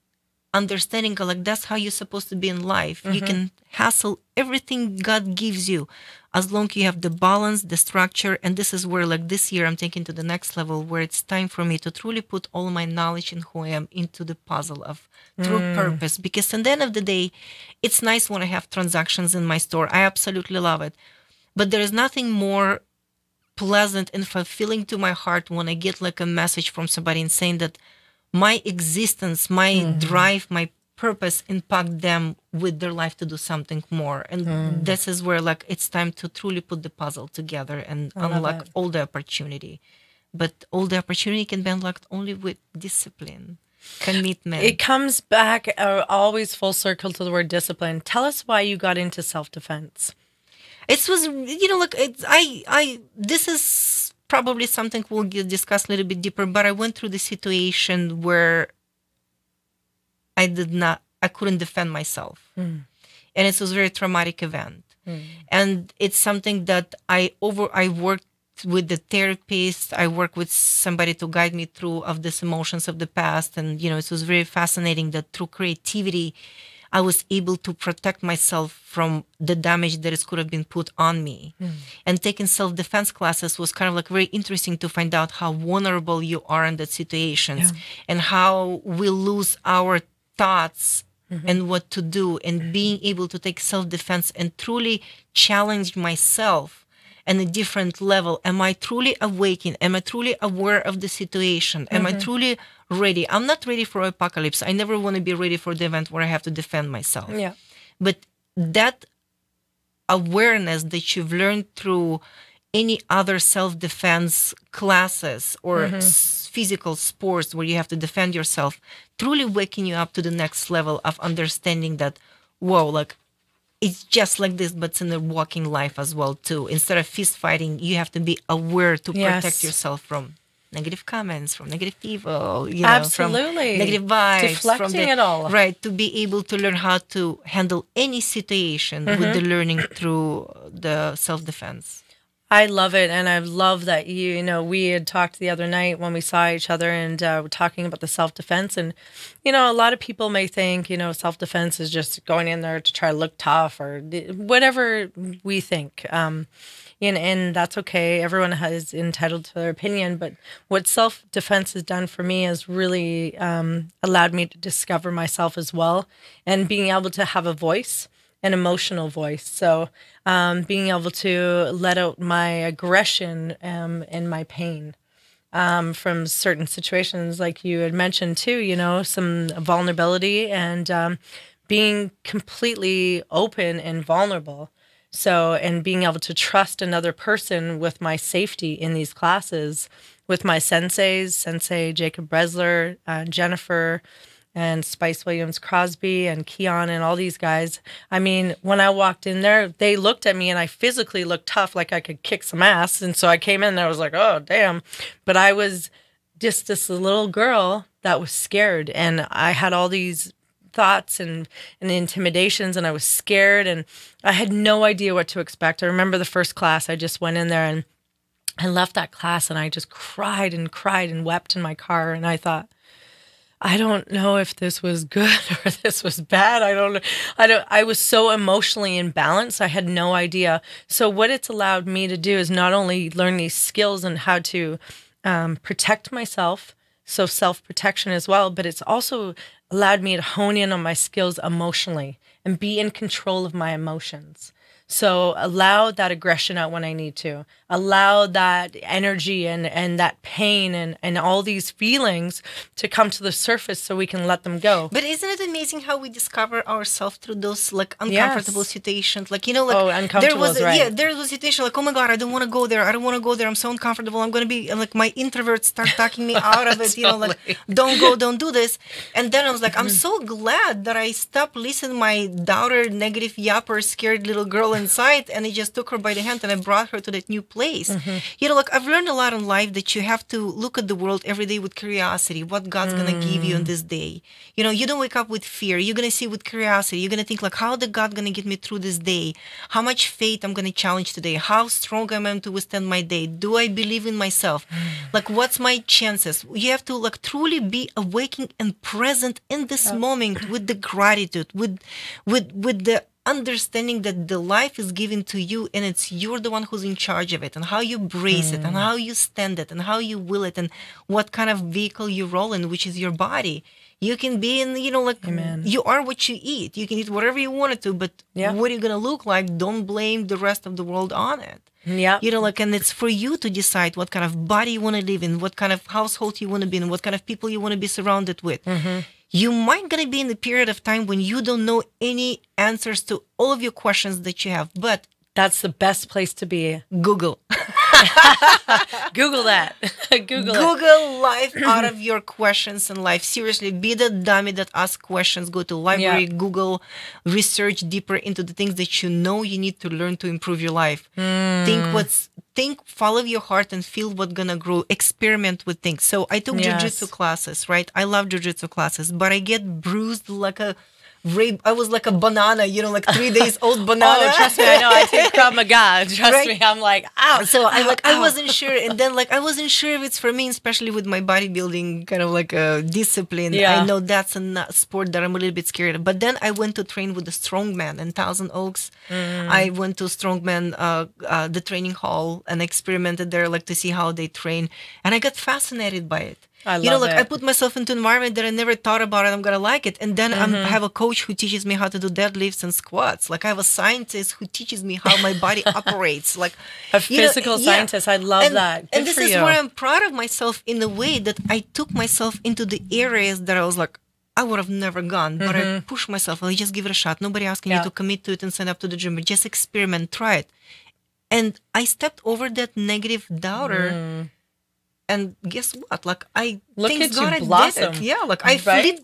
understanding, like that's how you're supposed to be in life. You can hustle everything God gives you as long as you have the balance, the structure. And this is where like this year I'm taking to the next level, where it's time for me to truly put all my knowledge and who I am into the puzzle of true purpose. Because at the end of the day, it's nice when I have transactions in my store. I absolutely love it. But there is nothing more pleasant and fulfilling to my heart when I get like a message from somebody and saying that my existence, my drive, my purpose impact them with their life to do something more. And this is where like it's time to truly put the puzzle together and unlock all the opportunity. But all the opportunity can be unlocked only with discipline. Commitment. It comes back always full circle to the word discipline. Tell us why you got into self-defense. It was, look, this is probably something we'll discuss a little bit deeper, but I went through the situation where I couldn't defend myself. And it was a very traumatic event. And it's something that I worked with the therapist. I worked with somebody to guide me through of these emotions of the past. And, it was very fascinating that through creativity, I was able to protect myself from the damage that could have been put on me. And taking self-defense classes was kind of like very interesting to find out how vulnerable you are in that situations and how we lose our thoughts and what to do, and being able to take self-defense and truly challenge myself on a different level. Am I truly awakened? Am I truly aware of the situation? Am I truly ready? I'm not ready for apocalypse. I never want to be ready for the event where I have to defend myself. Yeah. But that awareness that you've learned through any other self-defense classes or physical sports where you have to defend yourself, truly waking you up to the next level of understanding that, whoa, like, it's just like this, but it's in the walking life as well, too. Instead of fist fighting, you have to be aware to protect yourself from negative comments, from negative people, Absolutely. from negative vibes. Deflecting it all. Right, to be able to learn how to handle any situation with the learning through the self-defense. I love it, and I love that we had talked the other night when we saw each other, and we're talking about the self-defense, and a lot of people may think self-defense is just going in there to try to look tough or whatever we think, and that's okay. Everyone is entitled to their opinion, but what self-defense has done for me is really allowed me to discover myself as well, and being able to have a voice. An emotional voice. So being able to let out my aggression and my pain from certain situations, like you had mentioned too, some vulnerability and being completely open and vulnerable. So, and being able to trust another person with my safety in these classes, with my senseis, Sensei Jacob Bresler, Jennifer, and Spice Williams Crosby and Keon and all these guys. I mean, when I walked in there, they looked at me and I physically looked tough, like I could kick some ass. And so I came in and I was like, oh, damn. But I was just this little girl that was scared. And I had all these thoughts and intimidations, and I was scared and I had no idea what to expect. I remember the first class, I just went in there and I left that class and I just cried and wept in my car. And I thought, I don't know if this was good or this was bad. I don't know. I was so emotionally imbalanced. I had no idea. So what it's allowed me to do is not only learn these skills and how to protect myself, so self-protection as well, but it's also allowed me to hone in on my skills emotionally and be in control of my emotions. So allow that aggression out when I need to. Allow that energy and that pain and all these feelings to come to the surface so we can let them go. But isn't it amazing how we discover ourselves through those like uncomfortable situations? Like, uncomfortable there was right. there was a situation like, oh my God, I don't want to go there. I don't want to go there. I'm so uncomfortable. I'm going to be like, my introverts start talking me out of it. Totally. Like, don't go, don't do this. And then I was like, I'm so glad that I stopped listening to my daughter, negative yapper, scared little girl inside, and I just took her by the hand and I brought her to that new place. Like, I've learned a lot in life that you have to look at the world every day with curiosity, what God's going to give you in this day. You don't wake up with fear. You're going to see with curiosity. You're going to think like, how the God going to get me through this day? How much faith I'm going to challenge today? How strong am I to withstand my day? Do I believe in myself? Like, what's my chances? You have to like truly be awakened and present in this moment with the gratitude, with the understanding that the life is given to you and you're the one who's in charge of it, and how you brace it and how you stand it and how you will it and what kind of vehicle you roll in, which is your body. You can be in, Amen. You are what you eat. You can eat whatever you want to, but what are you going to look like? Don't blame the rest of the world on it. Yeah. And it's for you to decide what kind of body you want to live in, what kind of household you want to be in, what kind of people you want to be surrounded with. You might going to be in a period of time when you don't know any answers to all of your questions that you have, but that's the best place to be. Google. Google that. Google it. Google life out of your questions in life. Seriously, be the dummy that asks questions. Go to library, Google, research deeper into the things that you know you need to learn to improve your life. Think, follow your heart and feel what's gonna grow. Experiment with things. So I took jiu-jitsu classes, right? I love jiu-jitsu classes, but I get bruised like a I was like a banana, like 3 days old banana. Oh, trust me, I know. I take Krav Maga. Trust me, I'm like, ow. So I wasn't sure, and then I wasn't sure if it's for me, especially with my bodybuilding kind of like a discipline. Yeah. I know that's a sport that I'm a little bit scared of. But then I went to train with the strongman in Thousand Oaks. I went to strongman, the training hall, and experimented there, to see how they train, and I got fascinated by it. I love it. I put myself into an environment that I never thought about and I'm going to like it. And then I have a coach who teaches me how to do deadlifts and squats. I have a scientist who teaches me how my body operates. A physical scientist. I love that. Good and this for is you. where I'm proud of myself in a way that I took myself into the areas that I was like, I would have never gone, but I pushed myself. I just give it a shot. Nobody asking you to commit to it and sign up to the gym, but just experiment, try it. And I stepped over that negative doubter. And guess what? I Look thank at God you I blossom. did it. Yeah,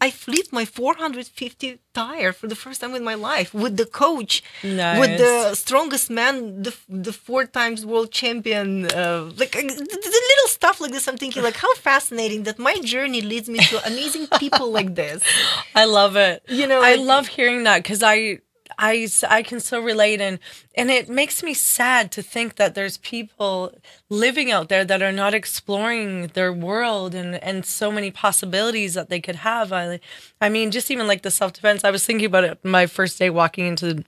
I flipped my 450 tire for the first time in my life with the coach, with the strongest man, the 4 times world champion. The little stuff like this. I'm thinking how fascinating that my journey leads me to amazing people like this. I love it. I I love hearing that because I can so relate, and it makes me sad to think that there's people living out there that are not exploring their world and so many possibilities that they could have. I mean, just even the self-defense. I was thinking about it my first day walking into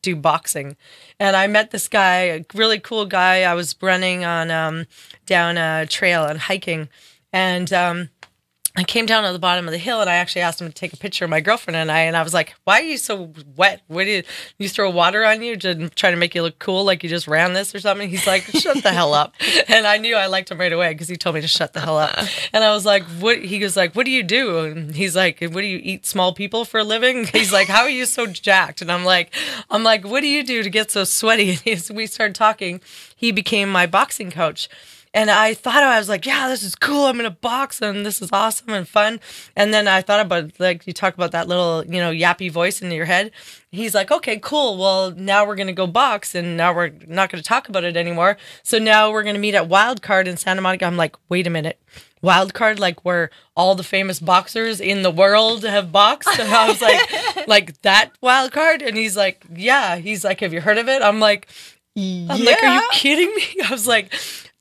do boxing, and I met this guy, a really cool guy. I was running on down a trail and hiking, and I came down to the bottom of the hill, and I actually asked him to take a picture of my girlfriend and I was like, why are you so wet? What did you throw water on you to try to make you look cool, like you just ran this or something? He's like, shut the hell up. And I knew I liked him right away because he told me to shut the hell up. And I was like, what? He goes like, what do you do? And he's like, what do you eat small people for a living? He's like, how are you so jacked? And I'm like, what do you do to get so sweaty? And we started talking. He became my boxing coach. And I thought, I was like, yeah, this is cool. I'm going to box and this is awesome and fun. And then I thought about, you talk about that little, yappy voice in your head. He's like, okay, cool. Well, now we're going to go box and now we're not going to talk about it anymore. So now we're going to meet at Wildcard in Santa Monica. I'm like, wait a minute. Wildcard, where all the famous boxers in the world have boxed? And I was like that Wildcard? And he's like, yeah. He's like, have you heard of it? I'm like, are you kidding me? I was like,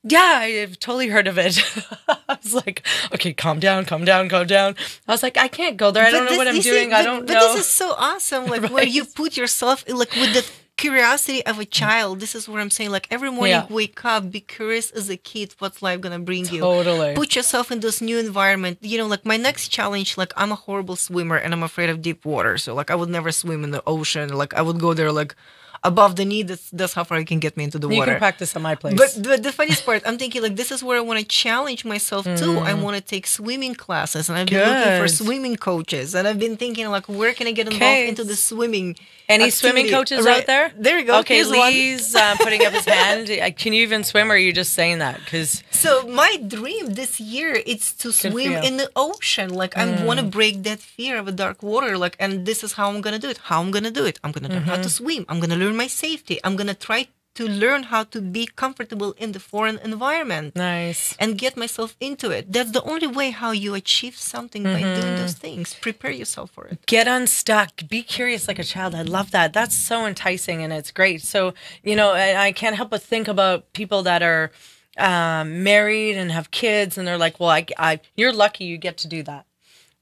yeah, I've totally heard of it. I was like, okay, calm down. I was like, I can't go there. I don't know what I'm doing. I don't know. But this is so awesome, right? Where you put yourself, with the curiosity of a child. This is what I'm saying. Every morning, wake up, be curious as a kid, what's life going to bring you. Totally. Put yourself in this new environment. My next challenge, I'm a horrible swimmer and I'm afraid of deep water. So, I would never swim in the ocean. I would go there, above the knee. That's how far you can get me into the water. You can practice at my place. But the funniest part, I'm thinking this is where I want to challenge myself too. I want to take swimming classes, and I've been looking for swimming coaches, and I've been thinking where can I get involved into the swimming. Any activity? swimming coaches out there? There you go. Okay, Lee's putting up his hand. Can you even swim, or are you just saying that? So my dream this year is to swim in the ocean. I want to break that fear of a dark water. And this is how I'm gonna do it. I'm gonna learn how to swim. I'm gonna learn my safety. I'm gonna try to learn how to be comfortable in the foreign environment. Nice. And get myself into it. That's the only way how you achieve something, by doing those things. Prepare yourself for it. Get unstuck. Be curious like a child. I love that. That's so enticing and it's great. So, I can't help but think about people that are married and have kids and they're like, well, you're lucky you get to do that.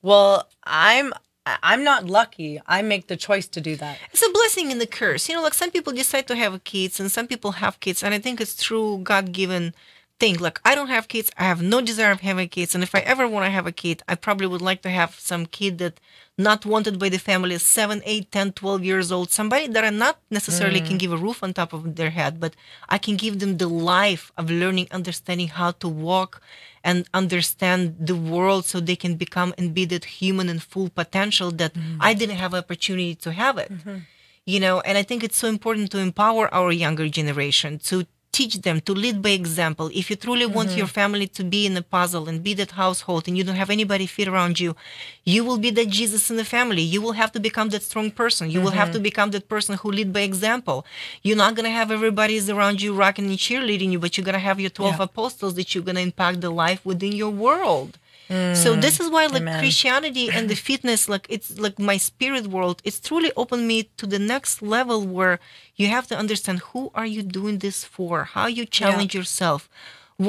Well, I'm not lucky. I make the choice to do that. It's a blessing and a curse. Some people decide to have kids and some people have kids. And I think it's true God-given thing. I don't have kids. I have no desire of having kids. And if I ever want to have a kid, I probably would like to have some kid that not wanted by the family, 7, 8, 10, 12 years old. Somebody that I not necessarily can give a roof on top of their head, but I can give them the life of learning, understanding how to walk and understand the world so they can become and be that human and full potential that I didn't have opportunity to have it. And I think it's so important to empower our younger generation to teach them, to lead by example. If you truly want your family to be in a puzzle and be that household and you don't have anybody fit around you, you will be that Jesus in the family. You will have to become that strong person. You will have to become that person who lead by example. You're not going to have everybody around you rocking and cheerleading you, but you're going to have your 12 apostles that you're going to impact the life within your world. So this is why, like, Amen. Christianity and the fitness, like, it's like my spirit world, it's truly opened me to the next level where you have to understand, who are you doing this for? How you challenge yourself?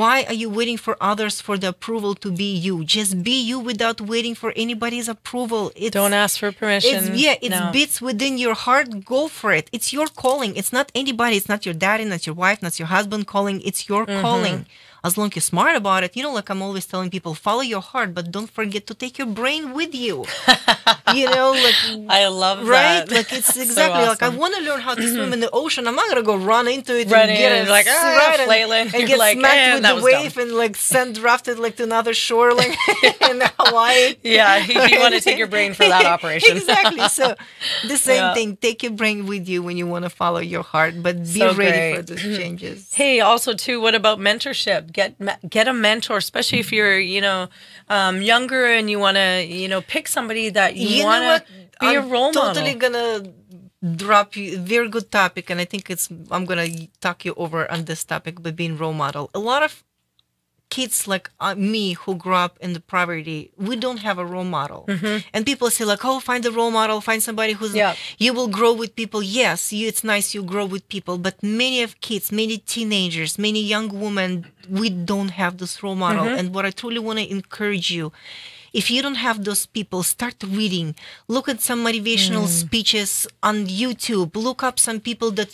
Why are you waiting for others for the approval to be you? Just be you without waiting for anybody's approval. Don't ask for permission. It's beats within your heart. Go for it. It's your calling. It's not anybody. It's not your daddy, not your wife, not your husband calling. It's your calling. As long as you're smart about it, like I'm always telling people, follow your heart, but don't forget to take your brain with you. I love right? that. Like, it's So exactly like, I awesome. want to learn how to swim in the ocean. I'm not gonna go run into it Running and get in and like, flailing. and You're get like, smacked with that the was wave dumb. and like send drafted like to another shore, like in Hawaii. Yeah, you want to take your brain for that operation. Exactly. So the same Yeah. thing. Take your brain with you when you want to follow your heart, but be So ready for great. those changes. Hey, also too, what about mentorship? Get a mentor, especially if you're, younger and you want to, pick somebody that you know want what? to be a role totally model. gonna drop you very good topic, and I think I'm gonna talk you over on this topic by being role model. A lot of kids like me who grew up in the poverty, we don't have a role model. And people say like, oh, find a role model, find somebody who's you will grow with people. Yes, it's nice you grow with people, but many of kids, many teenagers, many young women, we don't have this role model. And what I truly want to encourage you, if you don't have those people, start reading. Look at some motivational speeches on YouTube. Look up some people that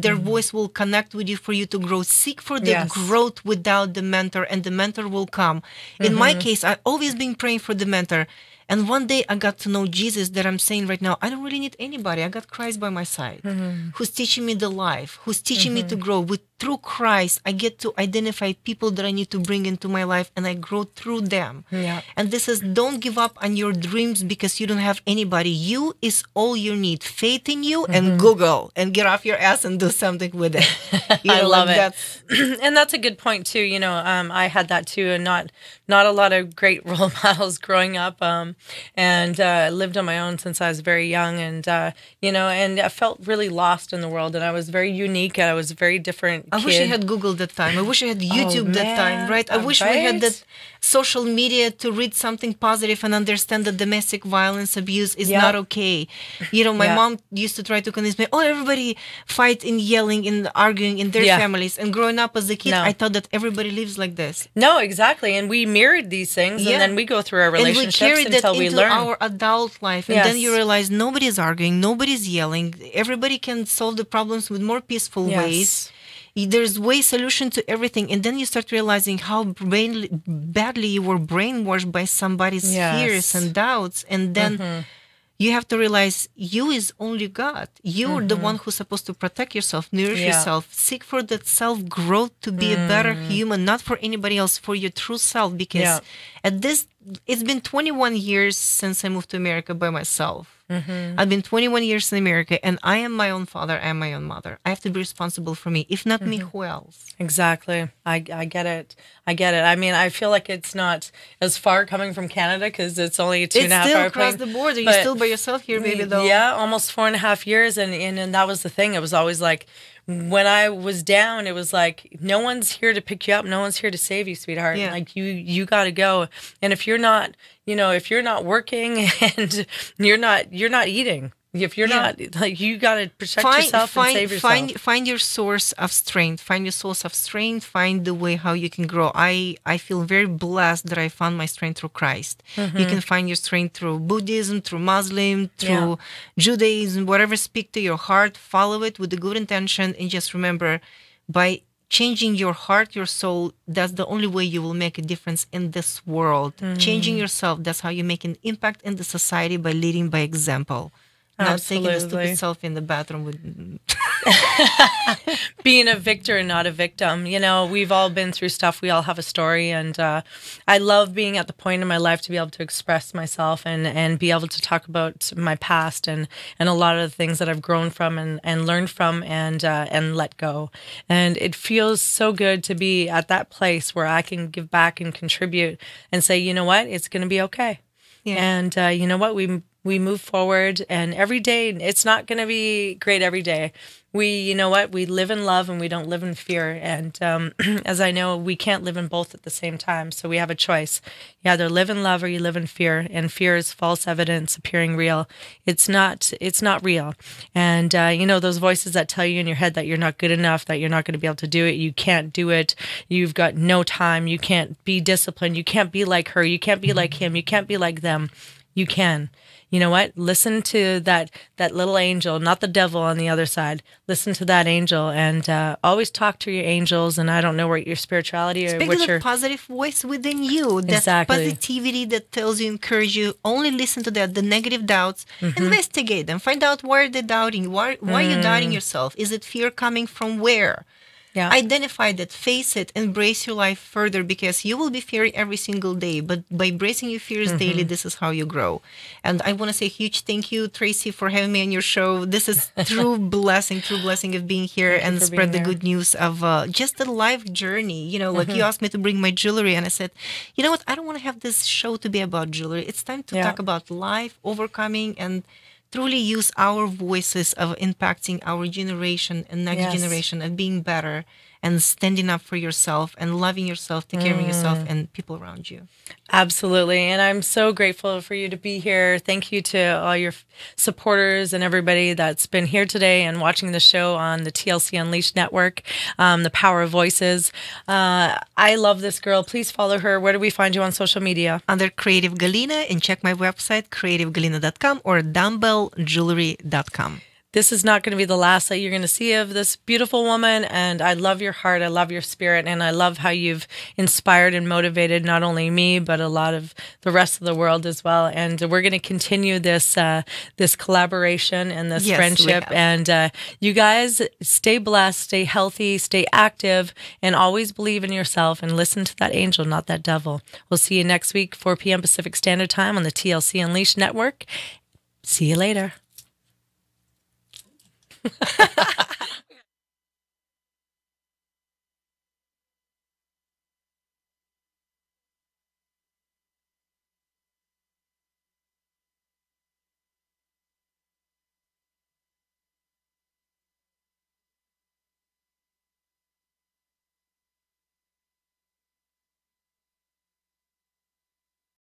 their voice will connect with you for you to grow. Seek for the growth without the mentor, and the mentor will come. In my case, I've always been praying for the mentor. And one day I got to know Jesus, that I'm saying right now, I don't really need anybody. I got Christ by my side, who's teaching me the life, who's teaching me to grow. Through Christ, I get to identify people that I need to bring into my life, and I grow through them. And this is, don't give up on your dreams because you don't have anybody. You is all you need. Faith in you and Google, and get off your ass and do something with it. I love it. And that's a good point too. I had that too, and not a lot of great role models growing up. And lived on my own since I was very young, and and I felt really lost in the world, and I was very unique, and I was a very different kid. I wish I had Google that time. I wish I had YouTube that time, right? I wish we had that social media to read something positive and understand that domestic violence, abuse is not okay. My mom used to try to convince me, everybody fight and yelling and arguing in their families. And growing up as a kid, I thought that everybody lives like this. No, exactly. And we mirrored these things, and then we go through our relationships until we learn. Our adult life, and then you realize nobody's arguing, nobody's yelling. Everybody can solve the problems with more peaceful ways. There's solution to everything, and then you start realizing how badly you were brainwashed by somebody's fears and doubts, and then you have to realize you is only God. You're the one who's supposed to protect yourself, nourish yourself, seek for that self-growth to be a better human, not for anybody else, for your true self. Because it's been 21 years since I moved to America by myself. I've been 21 years in America, and I am my own father, I am my own mother. I have to be responsible for me. If not me, who else? Exactly. I get it. I mean, I feel like it's not as far coming from Canada because it's only a 2.5 hour plane. It's still across the border. You're still by yourself here, baby, though. Yeah, almost 4.5 years. And that was the thing. It was always like, when I was down, it was like, no one's here to pick you up. No one's here to save you, sweetheart. Like you got to go. And if you're not, if you're not working and you're not eating, if you're not, like, you got to protect yourself and save yourself. Find your source of strength. Find your source of strength. Find the way how you can grow. I feel very blessed that I found my strength through Christ. You can find your strength through Buddhism, through Muslim, through Judaism, whatever speak to your heart. Follow it with a good intention, and just remember, by changing your heart, your soul, that's the only way you will make a difference in this world. Changing yourself, that's how you make an impact in the society, by leading by example. Not taking a stupid selfie in the bathroom with being a victor and not a victim. You know, we've all been through stuff. We all have a story. And I love being at the point in my life to be able to express myself and be able to talk about my past and a lot of the things that I've grown from and learned from and let go. And it feels so good to be at that place where I can give back and contribute and say, you know what, it's going to be okay. Yeah. And you know what, we move forward, and every day, it's not going to be great every day. You know what, we live in love and we don't live in fear. And as I know, we can't live in both at the same time. So we have a choice. You either live in love or you live in fear. And fear is false evidence appearing real. It's not real. And you know, those voices that tell you in your head that you're not good enough, that you're not going to be able to do it, you can't do it, you've got no time, you can't be disciplined, you can't be like her, you can't be like him, you can't be like them. You can. You know what? Listen to that little angel, not the devil on the other side. Listen to that angel, and always talk to your angels. And I don't know what your spirituality or what your positive voice within you. That positivity that tells you, encourage you. Only listen to that. The negative doubts, investigate them. Find out why they're doubting. Why are you doubting yourself? Is it fear coming from where? Yeah. Identify that, face it, embrace your life further, because you will be fearing every single day. But by embracing your fears daily, this is how you grow. And I want to say a huge thank you, Tracy, for having me on your show. This is true blessing of being here and spread the good news of just a life journey. You know, like you asked me to bring my jewelry, and I said, you know what? I don't want to have this show to be about jewelry. It's time to talk about life, overcoming, and truly use our voices of impacting our generation and next generation and being better and standing up for yourself and loving yourself, taking care of yourself and people around you. Absolutely. And I'm so grateful for you to be here. Thank you to all your supporters and everybody that's been here today and watching the show on the TLC Unleashed Network, The Power of Voices. I love this girl. Please follow her. Where do we find you on social media? Under Creative Galina, and check my website, creativegalina.com or dumbbelljewelry.com. This is not going to be the last that you're going to see of this beautiful woman. And I love your heart. I love your spirit. And I love how you've inspired and motivated not only me, but a lot of the rest of the world as well. And we're going to continue this this collaboration and this friendship. And you guys stay blessed, stay healthy, stay active, and always believe in yourself and listen to that angel, not that devil. We'll see you next week, 4 p.m. Pacific Standard Time on the TLC Unleashed Network. See you later.